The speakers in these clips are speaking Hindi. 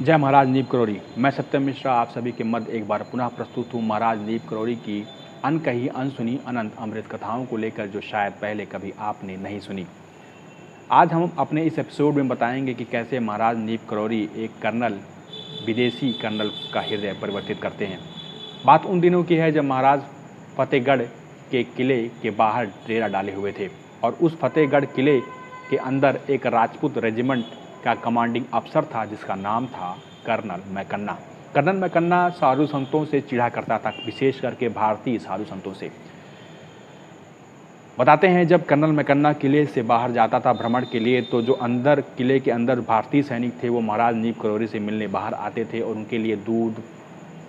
जय महाराज नीप करोड़ी। मैं सत्यम मिश्रा आप सभी के मध्य एक बार पुनः प्रस्तुत हूँ महाराज नीप करोड़ी की अनकही अनसुनी अनंत अमृत कथाओं को लेकर, जो शायद पहले कभी आपने नहीं सुनी। आज हम अपने इस एपिसोड में बताएंगे कि कैसे महाराज नीप करोड़ी एक कर्नल, विदेशी कर्नल का हृदय परिवर्तित करते हैं। बात उन दिनों की है जब महाराज फतेहगढ़ के किले के बाहर डेरा डाले हुए थे और उस फतेहगढ़ किले के अंदर एक राजपूत रेजिमेंट का कमांडिंग अफसर था जिसका नाम था कर्नल मैकन्ना। कर्नल मैकन्ना साधु संतों से चिढ़ा करता था, विशेष करके भारतीय साधु संतों से। बताते हैं जब कर्नल मैकन्ना किले से बाहर जाता था भ्रमण के लिए, तो जो अंदर किले के अंदर भारतीय सैनिक थे वो महाराज नीप करोड़ी से मिलने बाहर आते थे और उनके लिए दूध,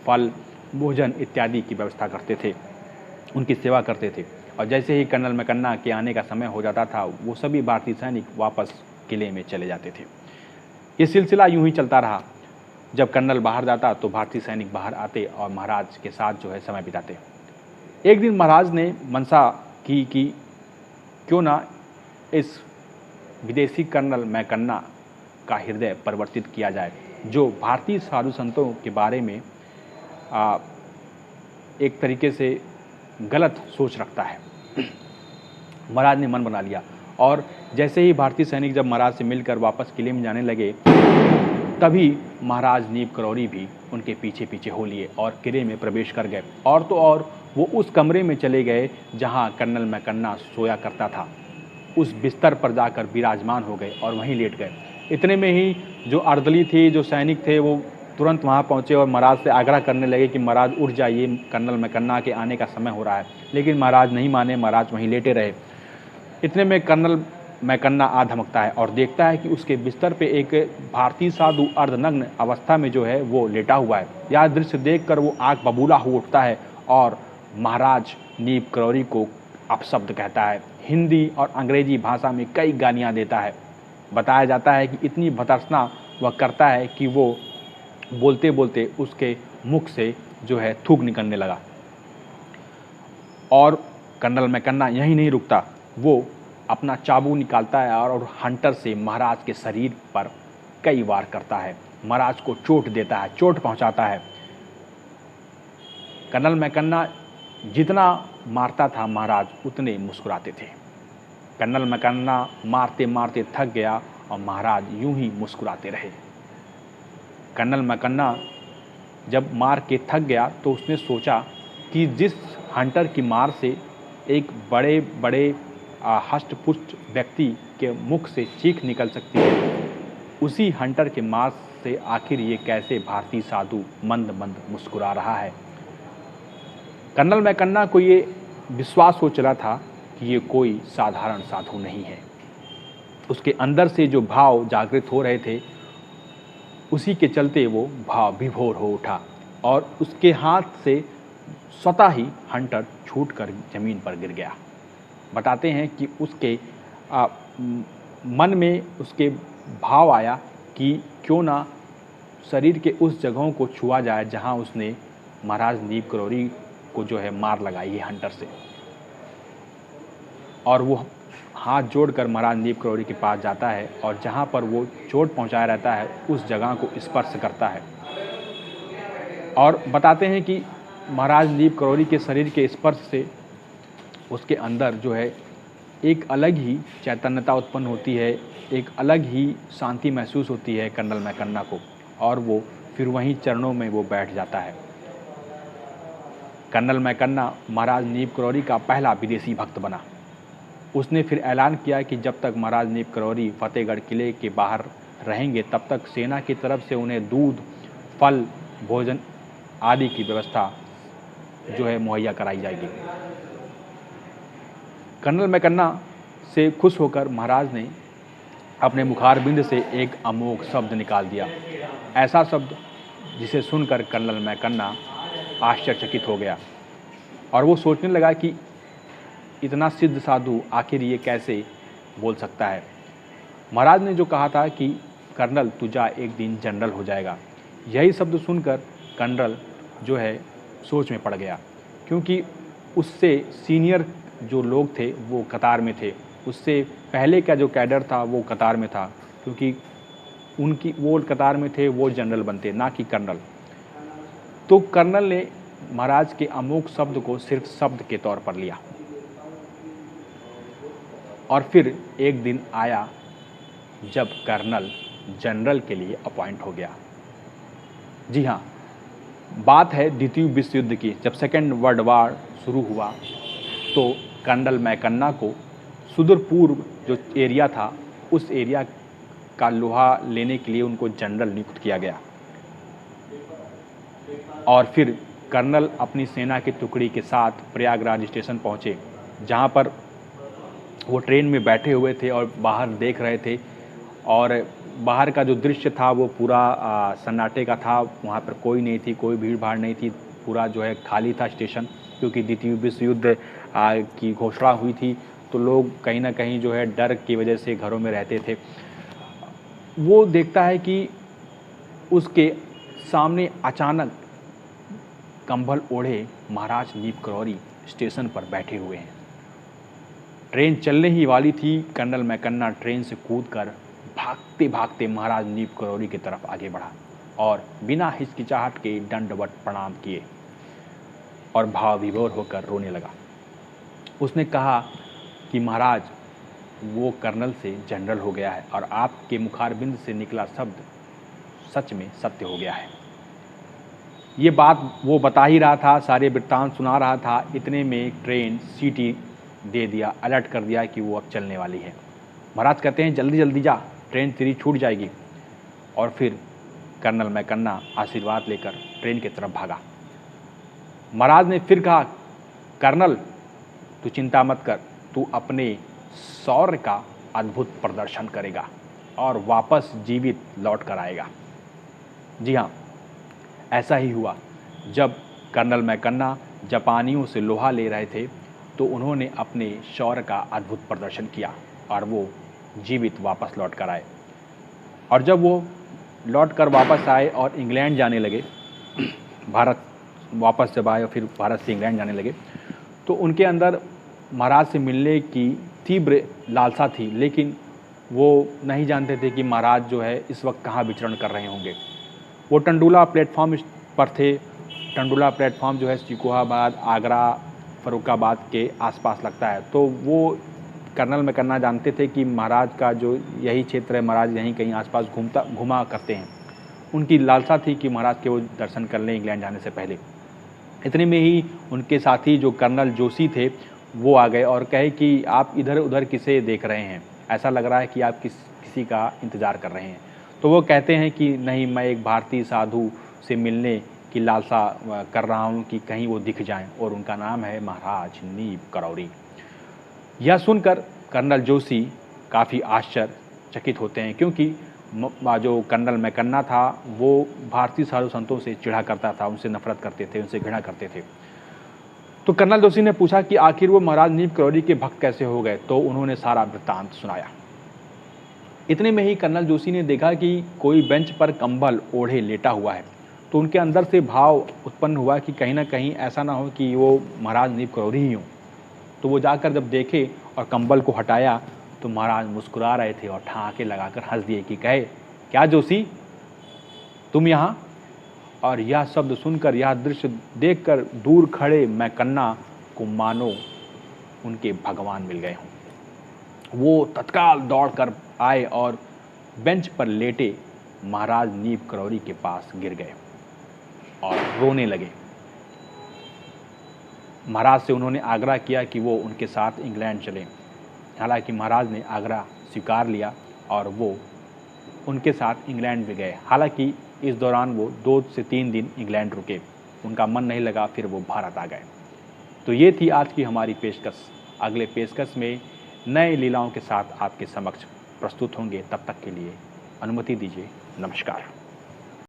फल, भोजन इत्यादि की व्यवस्था करते थे, उनकी सेवा करते थे। और जैसे ही कर्नल मैकन्ना के आने का समय हो जाता था वो सभी भारतीय सैनिक वापस किले में चले जाते थे। ये सिलसिला यूं ही चलता रहा। जब कर्नल बाहर जाता तो भारतीय सैनिक बाहर आते और महाराज के साथ जो है समय बिताते। एक दिन महाराज ने मनसा की कि क्यों ना इस विदेशी कर्नल मैकन्ना का हृदय परिवर्तित किया जाए, जो भारतीय साधु संतों के बारे में एक तरीके से गलत सोच रखता है। महाराज ने मन बना लिया और जैसे ही भारतीय सैनिक जब महाराज से मिलकर वापस किले में जाने लगे, तभी महाराज नीप करोड़ी भी उनके पीछे पीछे हो लिए और किले में प्रवेश कर गए। और तो और वो उस कमरे में चले गए जहां कर्नल मैकन्ना सोया करता था। उस बिस्तर पर जाकर विराजमान हो गए और वहीं लेट गए। इतने में ही जो अर्दली थी, जो सैनिक थे, वो तुरंत वहाँ पहुँचे और महाराज से आग्रह करने लगे कि महाराज उठ जाइए, कर्नल मैकन्ना के आने का समय हो रहा है। लेकिन महाराज नहीं माने, महाराज वहीं लेटे रहे। इतने में कर्नल मैकन्ना आ धमकता है और देखता है कि उसके बिस्तर पे एक भारतीय साधु अर्धनग्न अवस्था में जो है वो लेटा हुआ है। यह दृश्य देखकर वो आग बबूला हो उठता है और महाराज नीप करोड़ी को अपशब्द कहता है। हिंदी और अंग्रेजी भाषा में कई गालियाँ देता है। बताया जाता है कि इतनी भर्त्सना वह करता है कि वो बोलते बोलते उसके मुख से जो है थूक निकलने लगा। और कर्नल मैकन्ना यहीं नहीं रुकता, वो अपना चाबू निकालता है और हंटर से महाराज के शरीर पर कई वार करता है। महाराज को चोट देता है, चोट पहुंचाता है। कर्नल मैकन्ना जितना मारता था महाराज उतने मुस्कुराते थे। कर्नल मैकन्ना मारते मारते थक गया और महाराज यूं ही मुस्कुराते रहे। कर्नल मैकन्ना जब मार के थक गया तो उसने सोचा कि जिस हंटर की मार से एक बड़े बड़े हष्ट-पुष्ट व्यक्ति के मुख से चीख निकल सकती है, उसी हंटर के मार से आखिर ये कैसे भारतीय साधु मंद मंद मुस्कुरा रहा है। कर्नल मैकन्ना को ये विश्वास हो चला था कि ये कोई साधारण साधु नहीं है। उसके अंदर से जो भाव जागृत हो रहे थे, उसी के चलते वो भाव विभोर हो उठा और उसके हाथ से स्वतः ही हंटर छूटकर जमीन पर गिर गया। बताते हैं कि उसके मन में उसके भाव आया कि क्यों ना शरीर के उस जगहों को छुआ जाए जहां उसने महाराज नीप करोड़ी को जो है मार लगाई है हंटर से। और वो हाथ जोड़कर महाराज नीप करोड़ी के पास जाता है और जहां पर वो चोट पहुंचाया रहता है उस जगह को स्पर्श करता है। और बताते हैं कि महाराज नीप करोड़ी के शरीर के स्पर्श से उसके अंदर जो है एक अलग ही चैतन्यता उत्पन्न होती है, एक अलग ही शांति महसूस होती है कर्नल मैकन्ना को, और वो फिर वहीं चरणों में वो बैठ जाता है। कर्नल मैकन्ना महाराज नीप करोड़ी का पहला विदेशी भक्त बना। उसने फिर ऐलान किया कि जब तक महाराज नीप करोड़ी फतेहगढ़ किले के बाहर रहेंगे तब तक सेना की तरफ से उन्हें दूध, फल, भोजन आदि की व्यवस्था जो है मुहैया कराई जाएगी। कर्नल मैकन्ना से खुश होकर महाराज ने अपने मुखारबिंद से एक अमोघ शब्द निकाल दिया। ऐसा शब्द जिसे सुनकर कर्नल मैकन्ना आश्चर्यचकित हो गया और वो सोचने लगा कि इतना सिद्ध साधु आखिर ये कैसे बोल सकता है। महाराज ने जो कहा था कि कर्नल तू जा, एक दिन जनरल हो जाएगा, यही शब्द सुनकर कर्नल जो है सोच में पड़ गया, क्योंकि उससे सीनियर जो लोग थे वो कतार में थे, उससे पहले का जो कैडर था वो कतार में था, क्योंकि उनकी वो कतार में थे वो जनरल बनते, ना कि कर्नल। तो कर्नल ने महाराज के अमोघ शब्द को सिर्फ शब्द के तौर पर लिया। और फिर एक दिन आया जब कर्नल जनरल के लिए अपॉइंट हो गया। जी हाँ, बात है द्वितीय विश्व युद्ध की। जब सेकेंड वर्ल्ड वार शुरू हुआ तो कर्नल मैकन्ना को सुदूर पूर्व जो एरिया था उस एरिया का लोहा लेने के लिए उनको जनरल नियुक्त किया गया। और फिर कर्नल अपनी सेना की टुकड़ी के साथ प्रयागराज स्टेशन पहुँचे, जहाँ पर वो ट्रेन में बैठे हुए थे और बाहर देख रहे थे। और बाहर का जो दृश्य था वो पूरा सन्नाटे का था, वहाँ पर कोई नहीं थी, कोई भीड़ भाड़ नहीं थी, पूरा जो है खाली था स्टेशन, क्योंकि द्वितीय विश्व युद्ध की घोषणा हुई थी। तो लोग कहीं ना कहीं जो है डर की वजह से घरों में रहते थे। वो देखता है कि उसके सामने अचानक कंबल ओढ़े महाराज नीप करौरी स्टेशन पर बैठे हुए हैं। ट्रेन चलने ही वाली थी। कर्नल मैकन्ना ट्रेन से कूदकर भागते भागते महाराज नीप करौरी की तरफ आगे बढ़ा और बिना हिचकिचाहट के दंडवत प्रणाम किए और भाव विभोर होकर रोने लगा। उसने कहा कि महाराज, वो कर्नल से जनरल हो गया है और आपके मुखारबिंद से निकला शब्द सच में सत्य हो गया है। ये बात वो बता ही रहा था, सारे वृत्तांत सुना रहा था। इतने में ट्रेन सीटी दे दिया, अलर्ट कर दिया कि वो अब चलने वाली है। महाराज कहते हैं जल्दी जल्दी जा, ट्रेन तेरी छूट जाएगी। और फिर कर्नल मैकन्ना आशीर्वाद लेकर ट्रेन की तरफ भागा। महाराज ने फिर कहा, कर्नल तू चिंता मत कर, तू अपने शौर्य का अद्भुत प्रदर्शन करेगा और वापस जीवित लौट कर आएगा। जी हाँ, ऐसा ही हुआ। जब कर्नल मैकन्ना जापानियों से लोहा ले रहे थे तो उन्होंने अपने शौर्य का अद्भुत प्रदर्शन किया और वो जीवित वापस लौट कर आए। और जब वो लौट कर वापस आए और इंग्लैंड जाने लगे, भारत वापस जब आए और फिर भारत से इंग्लैंड जाने लगे, तो उनके अंदर महाराज से मिलने की तीव्र लालसा थी, लेकिन वो नहीं जानते थे कि महाराज जो है इस वक्त कहाँ विचरण कर रहे होंगे। वो टंडुला प्लेटफॉर्म पर थे। टंडुला प्लेटफॉर्म जो है सिकोहाबाद, आगरा, फरुखाबाद के आसपास लगता है। तो वो कर्नल मैकन्ना जानते थे कि महाराज का जो यही क्षेत्र है, महाराज यहीं कहीं आसपास घुमा करते हैं। उनकी लालसा थी कि महाराज के वो दर्शन कर लें इंग्लैंड जाने से पहले। इतने में ही उनके साथी जो कर्नल जोशी थे वो आ गए और कहे कि आप इधर उधर किसे देख रहे हैं, ऐसा लग रहा है कि आप किसी का इंतज़ार कर रहे हैं। तो वो कहते हैं कि नहीं, मैं एक भारतीय साधु से मिलने की लालसा कर रहा हूँ कि कहीं वो दिख जाएं, और उनका नाम है महाराज नीप करौरी। यह सुनकर कर्नल जोशी काफ़ी आश्चर्यचकित होते हैं, क्योंकि जो कर्नल मैकन्ना था वो भारतीय साधु संतों से चिढ़ा करता था, उनसे नफरत करते थे, उनसे घृणा करते थे। तो कर्नल जोशी ने पूछा कि आखिर वो महाराज नीप करौरी के भक्त कैसे हो गए। तो उन्होंने सारा वृत्तांत सुनाया। इतने में ही कर्नल जोशी ने देखा कि कोई बेंच पर कंबल ओढ़े लेटा हुआ है। तो उनके अंदर से भाव उत्पन्न हुआ कि कहीं ना कहीं ऐसा ना हो कि वो महाराज नीप करौरी ही हों। तो वो जाकर जब देखे और कंबल को हटाया तो महाराज मुस्कुरा रहे थे और ठहाके लगाकर हंस दिए कि कहे, क्या जोशी तुम यहाँ? और यह शब्द सुनकर, यह दृश्य देखकर दूर खड़े मैकन्ना को मानो उनके भगवान मिल गए हों। वो तत्काल दौड़कर आए और बेंच पर लेटे महाराज नीप करौरी के पास गिर गए और रोने लगे। महाराज से उन्होंने आग्रह किया कि वो उनके साथ इंग्लैंड चलें। हालांकि महाराज ने आग्रह स्वीकार लिया और वो उनके साथ इंग्लैंड भी गए। हालांकि इस दौरान वो 2 से 3 दिन इंग्लैंड रुके, उनका मन नहीं लगा, फिर वो भारत आ गए। तो ये थी आज की हमारी पेशकश। अगले पेशकश में नए लीलाओं के साथ आपके समक्ष प्रस्तुत होंगे। तब तक के लिए अनुमति दीजिए। नमस्कार।